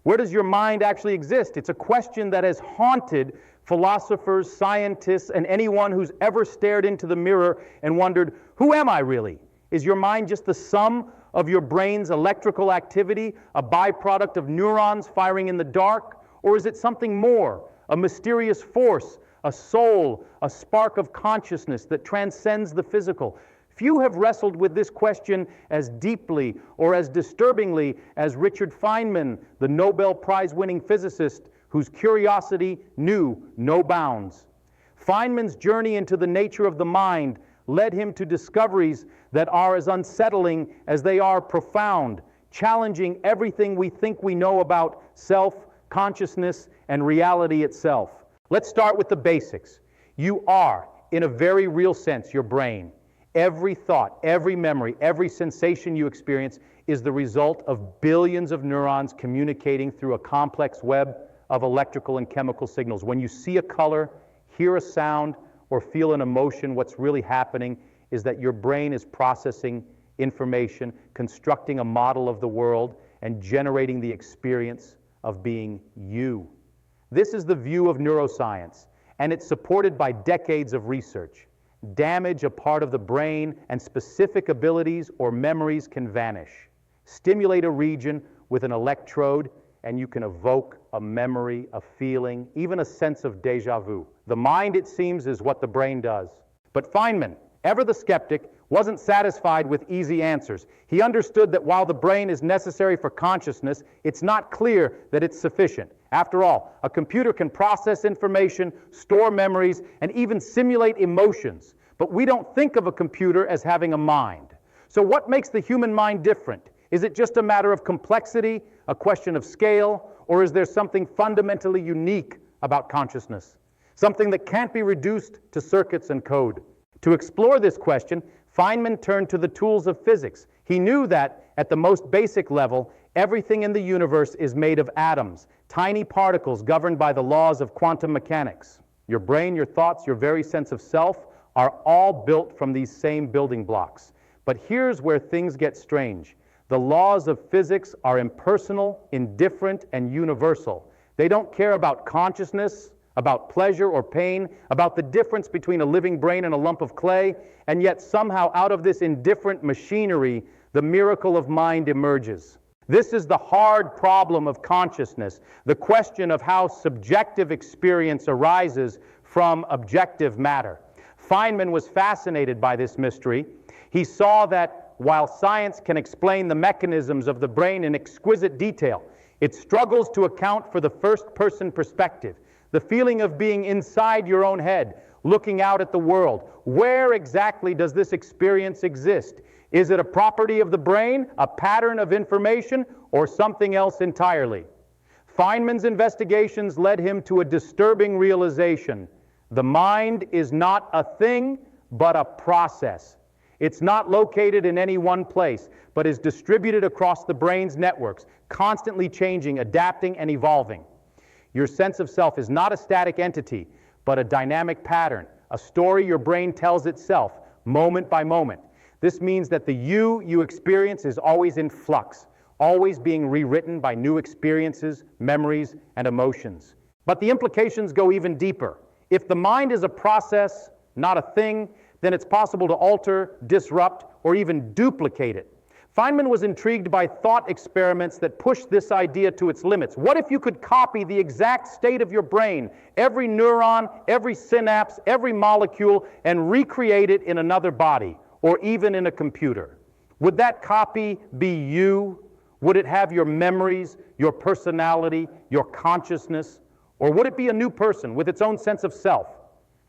Where does your mind actually exist? It's a question that has haunted philosophers, scientists, and anyone who's ever stared into the mirror and wondered, who am I really? Is your mind just the sum of your brain's electrical activity, a byproduct of neurons firing in the dark? Or is it something more, a mysterious force, a soul, a spark of consciousness that transcends the physical? Few have wrestled with this question as deeply or as disturbingly as Richard Feynman, the Nobel Prize-winning physicist whose curiosity knew no bounds. Feynman's journey into the nature of the mind led him to discoveries that are as unsettling as they are profound, challenging everything we think we know about self, consciousness, and reality itself. Let's start with the basics. You are, in a very real sense, your brain. Every thought, every memory, every sensation you experience is the result of billions of neurons communicating through a complex web of electrical and chemical signals. When you see a color, hear a sound, or feel an emotion, what's really happening is that your brain is processing information, constructing a model of the world, and generating the experience of being you. This is the view of neuroscience, and it's supported by decades of research. Damage a part of the brain and specific abilities or memories can vanish. Stimulate a region with an electrode and you can evoke a memory, a feeling, even a sense of déjà vu. The mind, it seems, is what the brain does. But Feynman, ever the skeptic, wasn't satisfied with easy answers. He understood that while the brain is necessary for consciousness, it's not clear that it's sufficient. After all, a computer can process information, store memories, and even simulate emotions. But we don't think of a computer as having a mind. So what makes the human mind different? Is it just a matter of complexity, a question of scale, or is there something fundamentally unique about consciousness? Something that can't be reduced to circuits and code. To explore this question, Feynman turned to the tools of physics. He knew that, at the most basic level, everything in the universe is made of atoms, tiny particles governed by the laws of quantum mechanics. Your brain, your thoughts, your very sense of self are all built from these same building blocks. But here's where things get strange. The laws of physics are impersonal, indifferent, and universal. They don't care about consciousness, about pleasure or pain, about the difference between a living brain and a lump of clay, and yet somehow out of this indifferent machinery, the miracle of mind emerges. This is the hard problem of consciousness, the question of how subjective experience arises from objective matter. Feynman was fascinated by this mystery. He saw that while science can explain the mechanisms of the brain in exquisite detail, it struggles to account for the first-person perspective, the feeling of being inside your own head, looking out at the world. Where exactly does this experience exist? Is it a property of the brain, a pattern of information, or something else entirely? Feynman's investigations led him to a disturbing realization. The mind is not a thing, but a process. It's not located in any one place, but is distributed across the brain's networks, constantly changing, adapting, and evolving. Your sense of self is not a static entity, but a dynamic pattern, a story your brain tells itself, moment by moment. This means that the you experience is always in flux, always being rewritten by new experiences, memories, and emotions. But the implications go even deeper. If the mind is a process, not a thing, then it's possible to alter, disrupt, or even duplicate it. Feynman was intrigued by thought experiments that pushed this idea to its limits. What if you could copy the exact state of your brain, every neuron, every synapse, every molecule, and recreate it in another body, or even in a computer? Would that copy be you? Would it have your memories, your personality, your consciousness? Or would it be a new person with its own sense of self?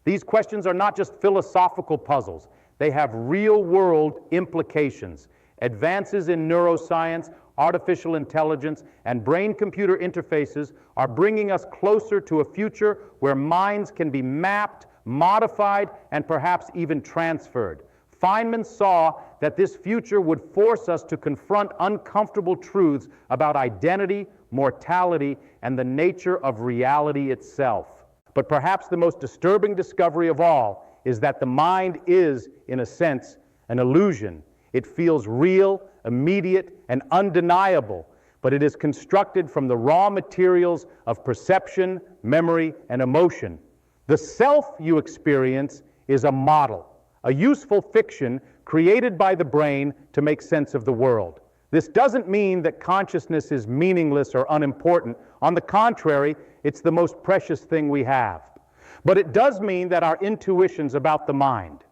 These questions are not just philosophical puzzles. They have real-world implications. Advances in neuroscience, artificial intelligence, and brain-computer interfaces are bringing us closer to a future where minds can be mapped, modified, and perhaps even transferred. Feynman saw that this future would force us to confront uncomfortable truths about identity, mortality, and the nature of reality itself. But perhaps the most disturbing discovery of all is that the mind is, in a sense, an illusion. It feels real, immediate, and undeniable, but it is constructed from the raw materials of perception, memory, and emotion. The self you experience is a model, a useful fiction created by the brain to make sense of the world. This doesn't mean that consciousness is meaningless or unimportant. On the contrary, it's the most precious thing we have. But it does mean that our intuitions about the mind,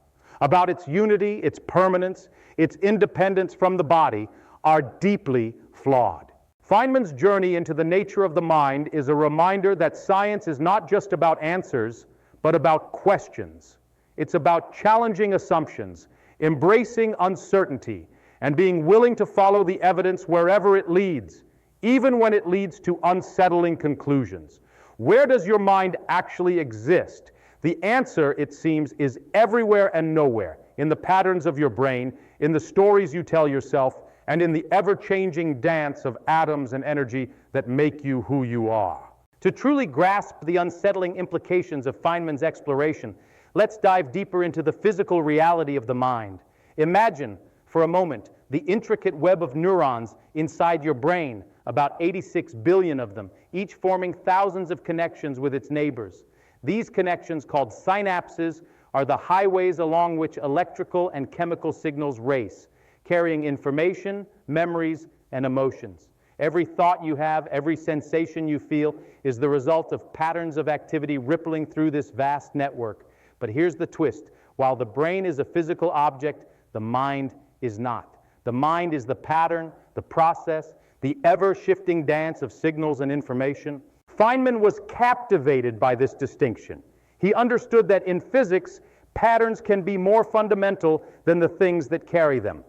about its unity, its permanence, its independence from the body, are deeply flawed. Feynman's journey into the nature of the mind is a reminder that science is not just about answers, but about questions. It's about challenging assumptions, embracing uncertainty, and being willing to follow the evidence wherever it leads, even when it leads to unsettling conclusions. Where does your mind actually exist? The answer, it seems, is everywhere and nowhere, in the patterns of your brain, in the stories you tell yourself, and in the ever-changing dance of atoms and energy that make you who you are. To truly grasp the unsettling implications of Feynman's exploration, let's dive deeper into the physical reality of the mind. Imagine, for a moment, the intricate web of neurons inside your brain, about 86 billion of them, each forming thousands of connections with its neighbors. These connections, called synapses, are the highways along which electrical and chemical signals race, carrying information, memories, and emotions. Every thought you have, every sensation you feel, is the result of patterns of activity rippling through this vast network. But here's the twist. While the brain is a physical object, the mind is not. The mind is the pattern, the process, the ever-shifting dance of signals and information. Feynman was captivated by this distinction. He understood that in physics, patterns can be more fundamental than the things that carry them.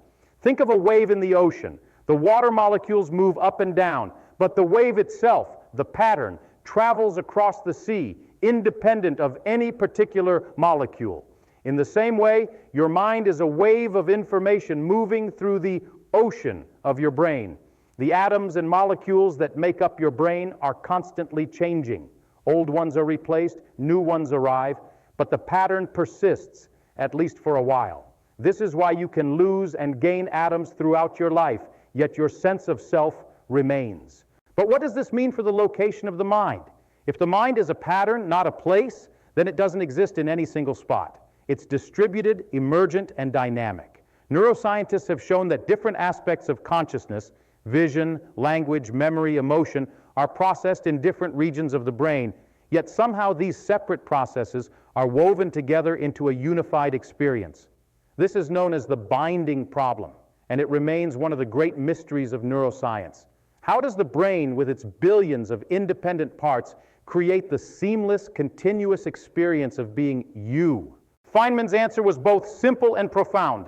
Think of a wave in the ocean. The water molecules move up and down, but the wave itself, the pattern, travels across the sea, independent of any particular molecule. In the same way, your mind is a wave of information moving through the ocean of your brain. The atoms and molecules that make up your brain are constantly changing. Old ones are replaced, new ones arrive, but the pattern persists, at least for a while. This is why you can lose and gain atoms throughout your life, yet your sense of self remains. But what does this mean for the location of the mind? If the mind is a pattern, not a place, then it doesn't exist in any single spot. It's distributed, emergent, and dynamic. Neuroscientists have shown that different aspects of consciousness, vision, language, memory, emotion, are processed in different regions of the brain, yet somehow these separate processes are woven together into a unified experience. This is known as the binding problem, and it remains one of the great mysteries of neuroscience. How does the brain, with its billions of independent parts, create the seamless, continuous experience of being you? Feynman's answer was both simple and profound.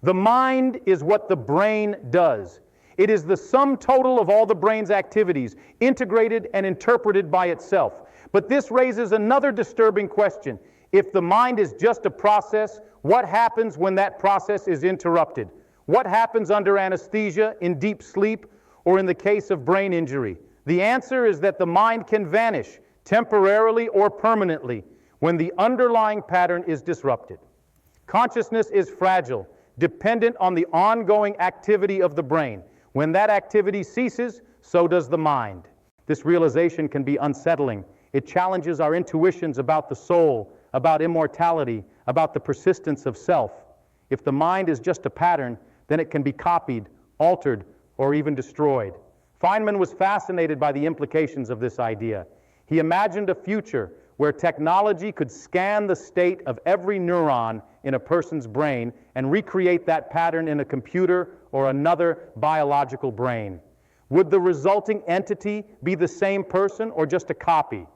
The mind is what the brain does. It is the sum total of all the brain's activities, integrated and interpreted by itself. But this raises another disturbing question. If the mind is just a process, what happens when that process is interrupted? What happens under anesthesia, in deep sleep, or in the case of brain injury? The answer is that the mind can vanish, temporarily or permanently, when the underlying pattern is disrupted. Consciousness is fragile, dependent on the ongoing activity of the brain. When that activity ceases, so does the mind. This realization can be unsettling. It challenges our intuitions about the soul, about immortality, about the persistence of self. If the mind is just a pattern, then it can be copied, altered, or even destroyed. Feynman was fascinated by the implications of this idea. He imagined a future where technology could scan the state of every neuron in a person's brain and recreate that pattern in a computer or another biological brain. Would the resulting entity be the same person or just a copy?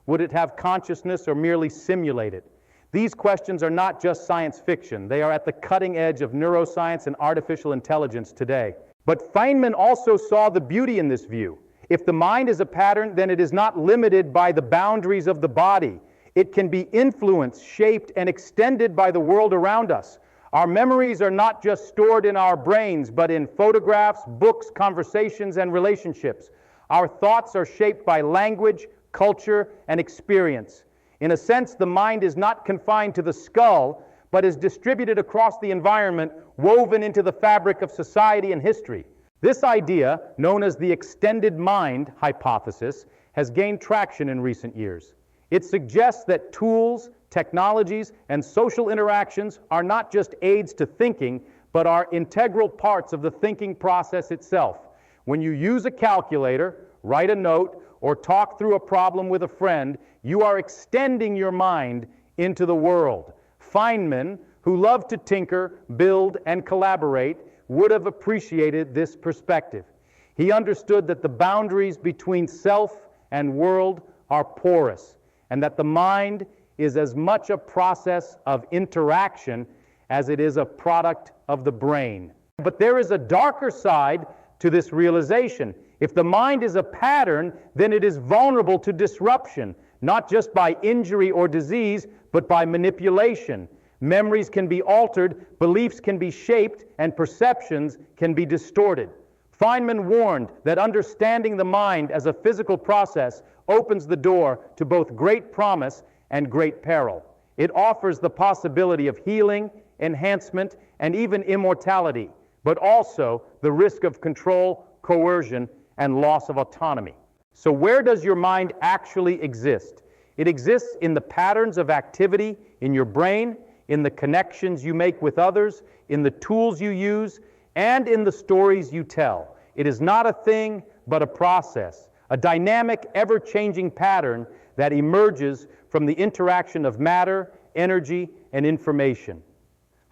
Would it have consciousness or merely simulate it? These questions are not just science fiction. They are at the cutting edge of neuroscience and artificial intelligence today. But Feynman also saw the beauty in this view. If the mind is a pattern, then it is not limited by the boundaries of the body. It can be influenced, shaped, and extended by the world around us. Our memories are not just stored in our brains, but in photographs, books, conversations, and relationships. Our thoughts are shaped by language, culture, and experience. In a sense, the mind is not confined to the skull, but is distributed across the environment, woven into the fabric of society and history. This idea, known as the extended mind hypothesis, has gained traction in recent years. It suggests that tools, technologies, and social interactions are not just aids to thinking, but are integral parts of the thinking process itself. When you use a calculator, write a note, or talk through a problem with a friend, you are extending your mind into the world. Feynman, who loved to tinker, build, and collaborate, would have appreciated this perspective. He understood that the boundaries between self and world are porous, and that the mind is as much a process of interaction as it is a product of the brain. But there is a darker side to this realization. If the mind is a pattern, then it is vulnerable to disruption, not just by injury or disease, but by manipulation. Memories can be altered, beliefs can be shaped, and perceptions can be distorted. Feynman warned that understanding the mind as a physical process opens the door to both great promise and great peril. It offers the possibility of healing, enhancement, and even immortality, but also the risk of control, coercion, and loss of autonomy. So where does your mind actually exist? It exists in the patterns of activity in your brain, in the connections you make with others, in the tools you use, and in the stories you tell. It is not a thing, but a process, a dynamic, ever-changing pattern that emerges from the interaction of matter, energy, and information.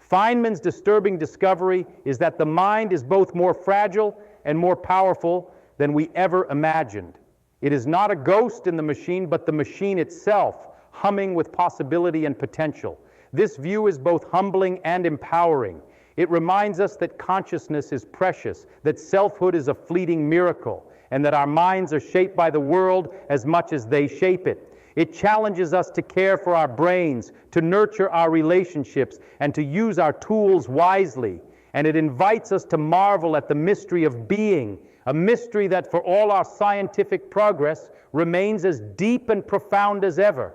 Feynman's disturbing discovery is that the mind is both more fragile and more powerful than we ever imagined. It is not a ghost in the machine, but the machine itself, humming with possibility and potential. This view is both humbling and empowering. It reminds us that consciousness is precious, that selfhood is a fleeting miracle, and that our minds are shaped by the world as much as they shape it. It challenges us to care for our brains, to nurture our relationships, and to use our tools wisely. And it invites us to marvel at the mystery of being, a mystery that for all our scientific progress remains as deep and profound as ever.